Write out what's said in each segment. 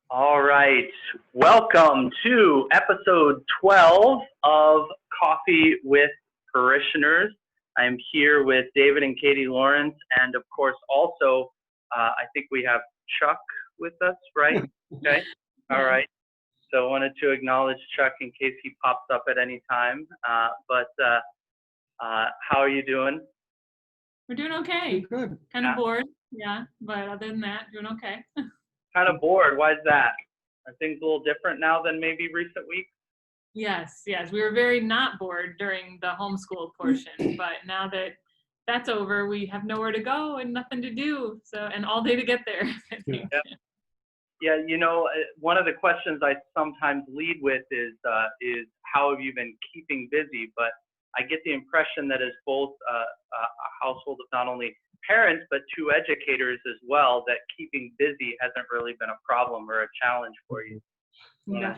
All right. Welcome to episode 12 of Coffee with Parishioners. I'm here with David and Katie Lawrence, and of course, also, I think we have Chuck with us, right? Okay. All right. So I wanted to acknowledge Chuck in case he pops up at any time. How are you doing? We're doing okay. Good. Kind of bored, yeah, but other than that, doing okay. Kind of bored. Why is that? Are things a little different now than maybe recent weeks? Yes. We were very not bored during the homeschool portion, but now that that's over, we have nowhere to go and nothing to do. So, and all day to get there. Yeah, one of the questions I sometimes lead with is how have you been keeping busy? But I get the impression that as both a household of not only parents but two educators as well, that keeping busy hasn't really been a problem or a challenge for you. Yeah.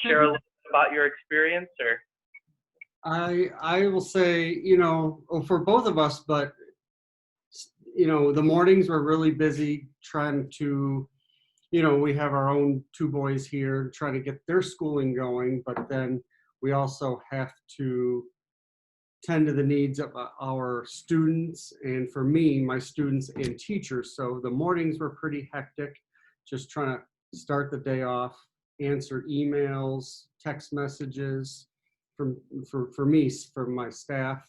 Share a little bit about your experience, or? I will say, for both of us, but the mornings were really busy trying to, we have our own two boys here trying to get their schooling going, but then we also have to tend to the needs of our students, and for me, my students and teachers. So the mornings were pretty hectic, just trying to start the day off, answer emails, text messages for me, from my staff.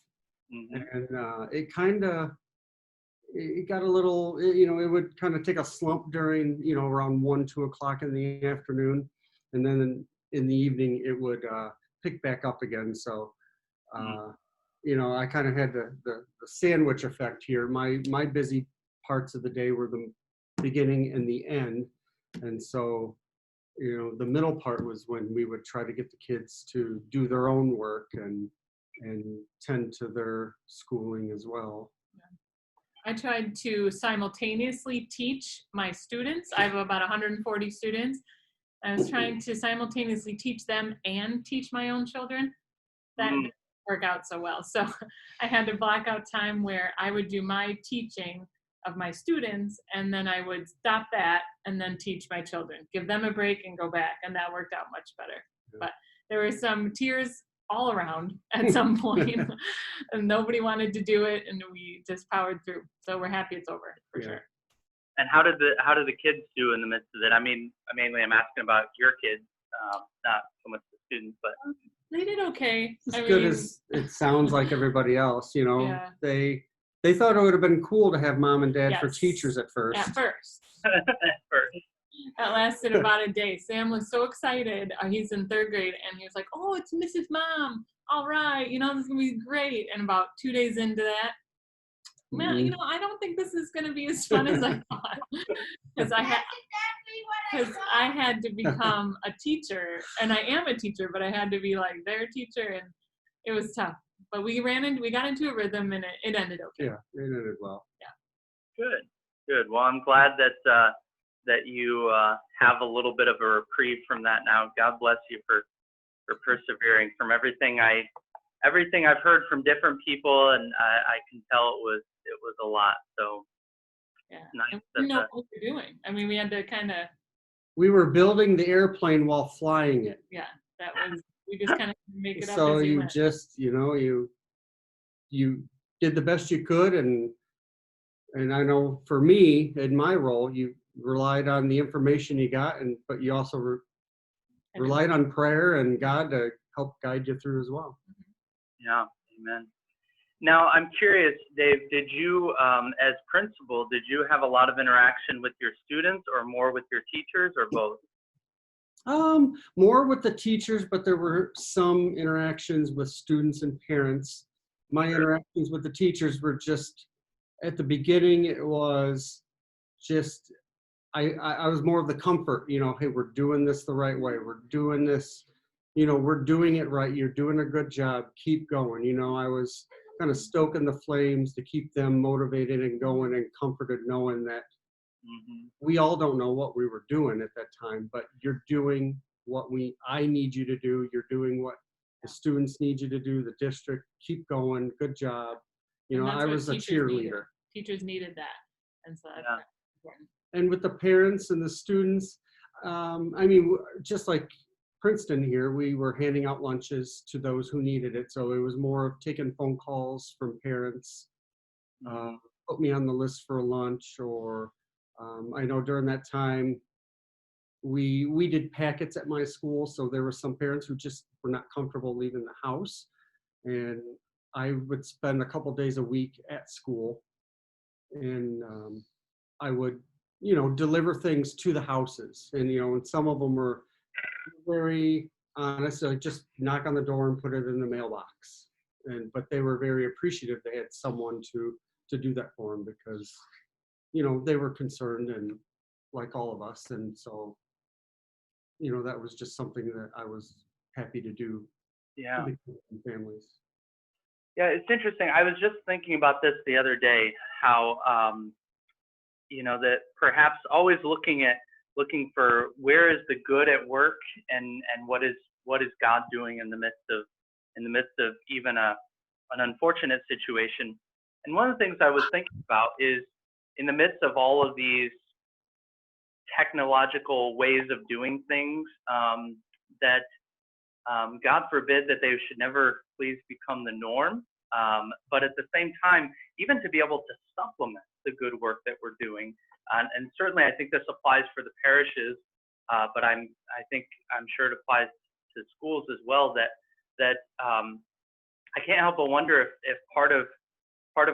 Mm-hmm. And it got a little, it would kind of take a slump during, around 1, 2 o'clock in the afternoon. And then in the evening, it would pick back up again. So, I kind of had the sandwich effect here. My busy parts of the day were the beginning and the end. And so, the middle part was when we would try to get the kids to do their own work and tend to their schooling as well. I tried to simultaneously teach my students. I have about 140 students. I was trying to simultaneously teach them and teach my own children. That didn't work out so well. So I had to block out time where I would do my teaching of my students, and then I would stop that and then teach my children, give them a break and go back. And that worked out much better. But there were some tears all around at some point and nobody wanted to do it, and we just powered through. So we're happy it's over for sure. And how did the kids do in the midst of it? I mean, mainly I'm asking about your kids, not so much the students, but they did okay. As good as it sounds like everybody else, Yeah. They thought it would have been cool to have mom and dad for teachers at first. At first. That lasted about a day. Sam was so excited. He's in 3rd grade, and he was like, "Oh, it's Mrs. Mom. All right, this is going to be great." And about 2 days into that, man, I don't think this is going to be as fun as I thought. Because I had to become a teacher, and I am a teacher, but I had to be like their teacher, and it was tough. But we got into a rhythm, and it ended okay. Yeah, it ended well. Yeah. Good. Well, I'm glad that you have a little bit of a reprieve from that now. God bless you for persevering. From everything I've heard from different people, and I can tell it was a lot. So yeah, nice. We know what we're doing. I mean, we had to kind of. We were building the airplane while flying it. Yeah, that was. We just kind of make it up. So as you went. Just you did the best you could, and I know for me in my role, you relied on the information you got, but you also relied on prayer and God to help guide you through as well. Yeah, amen. Now I'm curious, Dave. Did you, as principal, did you have a lot of interaction with your students, or more with your teachers, or both? More with the teachers, but there were some interactions with students and parents. My interactions with the teachers were just, at the beginning, it was just, I was more of the comfort, hey, we're doing this the right way. We're doing this, we're doing it right. You're doing a good job. Keep going. I was kind of stoking the flames to keep them motivated and going and comforted, knowing that we all don't know what we were doing at that time, but you're doing what I need you to do. You're doing what the students need you to do, the district. Keep going. Good job. I was a cheerleader. Teachers needed that. And so that's important. And with the parents and the students, I mean, just like Princeton here, we were handing out lunches to those who needed it. So it was more of taking phone calls from parents, uh, put me on the list for lunch, or I know during that time we did packets at my school, so there were some parents who just were not comfortable leaving the house, and I would spend a couple days a week at school, and I would, deliver things to the houses, and some of them were very honest. So I just knock on the door and put it in the mailbox, but they were very appreciative. They had someone to do that for them because, they were concerned and like all of us, and so that was just something that I was happy to do Yeah. for the kids and families. Yeah, it's interesting. I was just thinking about this the other day, how that perhaps always looking for where is the good at work, and what is God doing in the midst of even an unfortunate situation. And one of the things I was thinking about is, in the midst of all of these technological ways of doing things, that God forbid that they should never please become the norm. But at the same time, even to be able to supplement the good work that we're doing, and certainly I think this applies for the parishes, but I'm sure it applies to schools as well. That I can't help but wonder if part of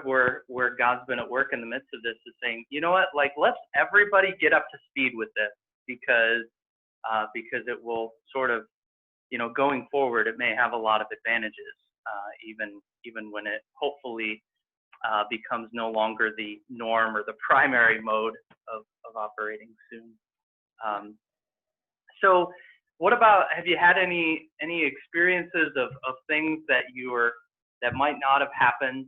where God's been at work in the midst of this is saying, you know what, like, let's everybody get up to speed with this, because it will sort of, going forward, it may have a lot of advantages, even when it hopefully becomes no longer the norm or the primary mode of operating soon. So what about, have you had any experiences of things that might not have happened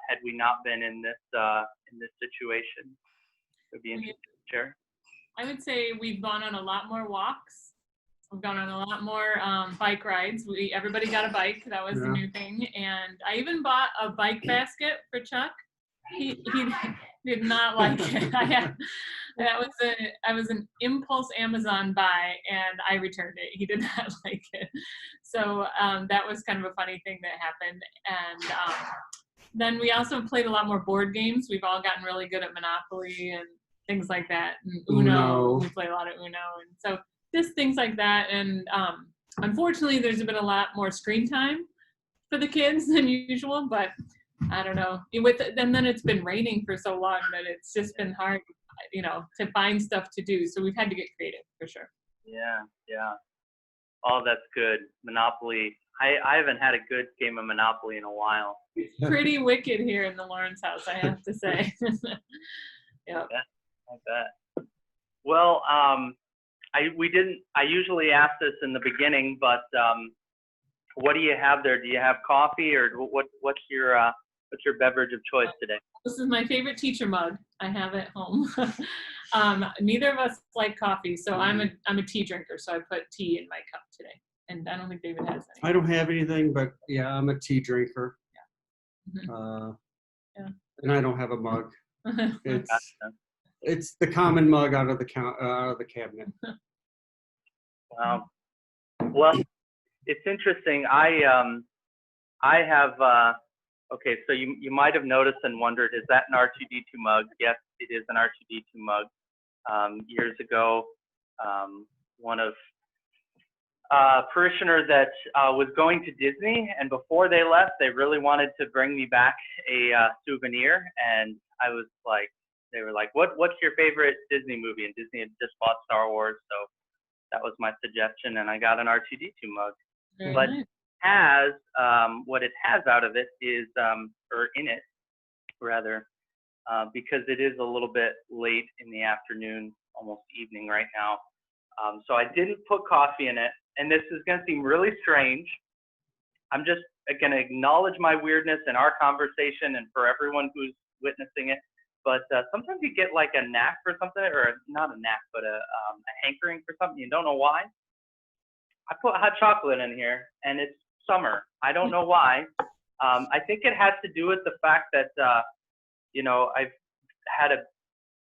had we not been in this situation? It would be interesting to share. I would say we've gone on a lot more walks. We've gone on a lot more bike rides. Everybody got a bike. That was the new thing. And I even bought a bike basket for Chuck. He did not like it. I was an impulse Amazon buy, and I returned it. He did not like it. So that was kind of a funny thing that happened. And then we also played a lot more board games. We've all gotten really good at Monopoly and things like that. And Uno. We play a lot of Uno. And so just things like that. And unfortunately, there's been a lot more screen time for the kids than usual, but I don't know. And then it's been raining for so long that it's just been hard, to find stuff to do. So we've had to get creative for sure. Yeah. Oh, that's good. Monopoly. I haven't had a good game of Monopoly in a while. It's pretty wicked here in the Lawrence house, I have to say. Yeah. I bet. Well, I usually ask this in the beginning, but what do you have there? Do you have coffee, or what's your beverage of choice today? This is my favorite teacher mug I have at home. Neither of us like coffee, so I'm a tea drinker, so I put tea in my cup today. And I don't think David has any. I don't have anything, but yeah, I'm a tea drinker. Yeah. Mm-hmm. And I don't have a mug. It's the common mug out of the cabinet. Wow. Well, it's interesting. I have. Okay, so you might have noticed and wondered, is that an R2D2 mug? Yes, it is an R2D2 mug. Years ago, one of parishioner that was going to Disney, and before they left, they really wanted to bring me back a souvenir, and I was like, they were like, what's your favorite Disney movie? And Disney had just bought Star Wars, so that was my suggestion, and I got an R2D2 mug. Very but nice. Has what it has out of it is, or in it rather, because it is a little bit late in the afternoon, almost evening right now. So I didn't put coffee in it, and this is going to seem really strange. I'm just going to acknowledge my weirdness in our conversation and for everyone who's witnessing it. But sometimes you get like a knack for something, or not a knack, but a hankering for something. You don't know why. I put hot chocolate in here, and it's summer. I don't know why. I think it has to do with the fact that, I've had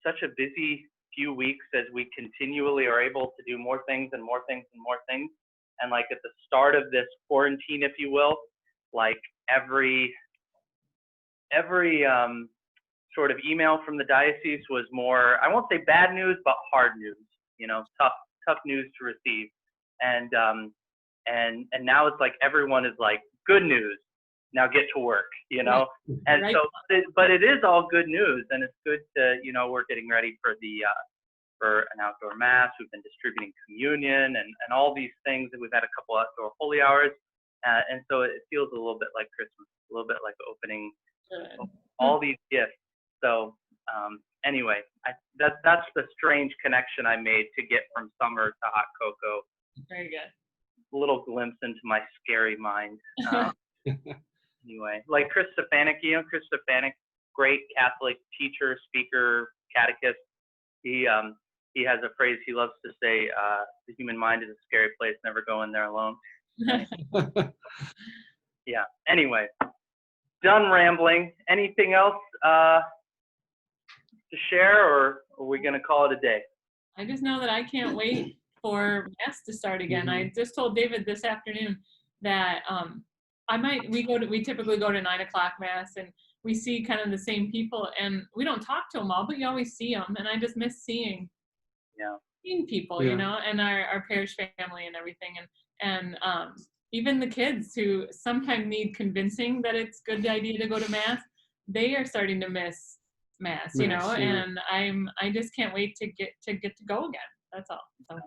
such a busy few weeks as we continually are able to do more things and more things and more things. And like at the start of this quarantine, if you will, like every sort of email from the diocese was more, I won't say bad news, but hard news, tough news to receive. And now it's like everyone is like, good news, now get to work, And Right. so, but it is all good news, and it's good to, we're getting ready for for an outdoor mass. We've been distributing communion and all these things, and we've had a couple outdoor holy hours, and so it feels a little bit like Christmas, a little bit like opening all these gifts. So anyway, that's the strange connection I made to get from summer to hot cocoa. Very good. A little glimpse into my scary mind. Anyway, like Chris Stefanik, Chris Stefanik, great Catholic teacher, speaker, catechist. He has a phrase he loves to say, the human mind is a scary place, never go in there alone. Yeah, anyway, done rambling. Anything else to share, or are we going to call it a day? I just know that I can't wait for Mass to start again. Mhm. I just told David this afternoon that we typically go to 9:00 Mass, and we see kind of the same people, and we don't talk to them all, but you always see them, and I just miss seeing people, Yeah. and our parish family and everything, and even the kids who sometimes need convincing that it's a good idea to go to Mass, they are starting to miss Mass, Mass, yeah. and I just can't wait to get to go again. That's all. So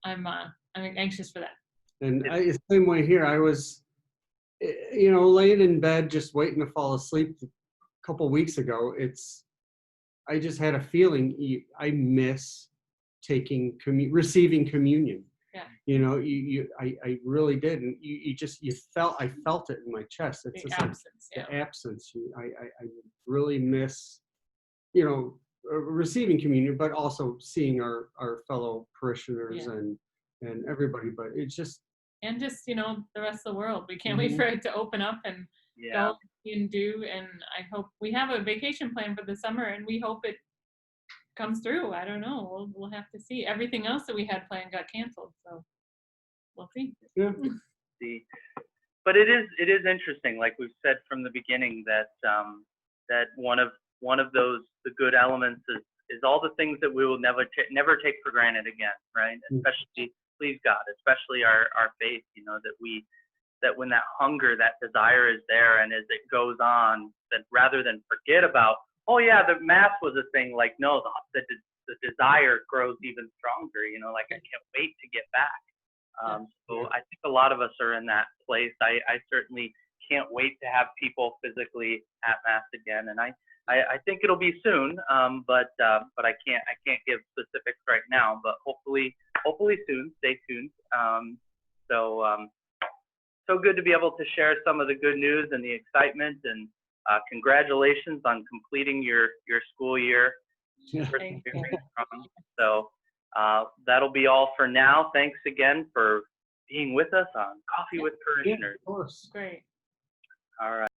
I'm anxious for that. And the same way here. I was, laying in bed just waiting to fall asleep a couple weeks ago. I just had a feeling I miss receiving communion. Yeah. I really did, and I felt it in my chest. It's The just like absence. the Yeah. absence. I really miss, receiving communion, but also seeing our fellow parishioners Yeah. and everybody. But it's just, And just the rest of the world. We can't wait for it to open up and go and do. And I hope we have a vacation plan for the summer, and we hope it comes through. I don't know. We'll have to see. Everything else that we had planned got canceled, so we'll see. yeah. But it is interesting, like we've said from the beginning, that that one of those, the good elements is all the things that we will never take for granted again, right? Especially, please God, especially our faith, that when that hunger, that desire is there, and as it goes on, that rather than forget about, oh yeah, the Mass was a thing, like no, the desire grows even stronger, like I can't wait to get back. So I think a lot of us are in that place. I certainly can't wait to have people physically at Mass again, and I think it'll be soon. But I can't give specifics right now. But hopefully soon. Stay tuned. So good to be able to share some of the good news and the excitement, and congratulations on completing your school year. Thank you. So that'll be all for now. Thanks again for being with us on Coffee with Parishioners. Of course. Great. All right.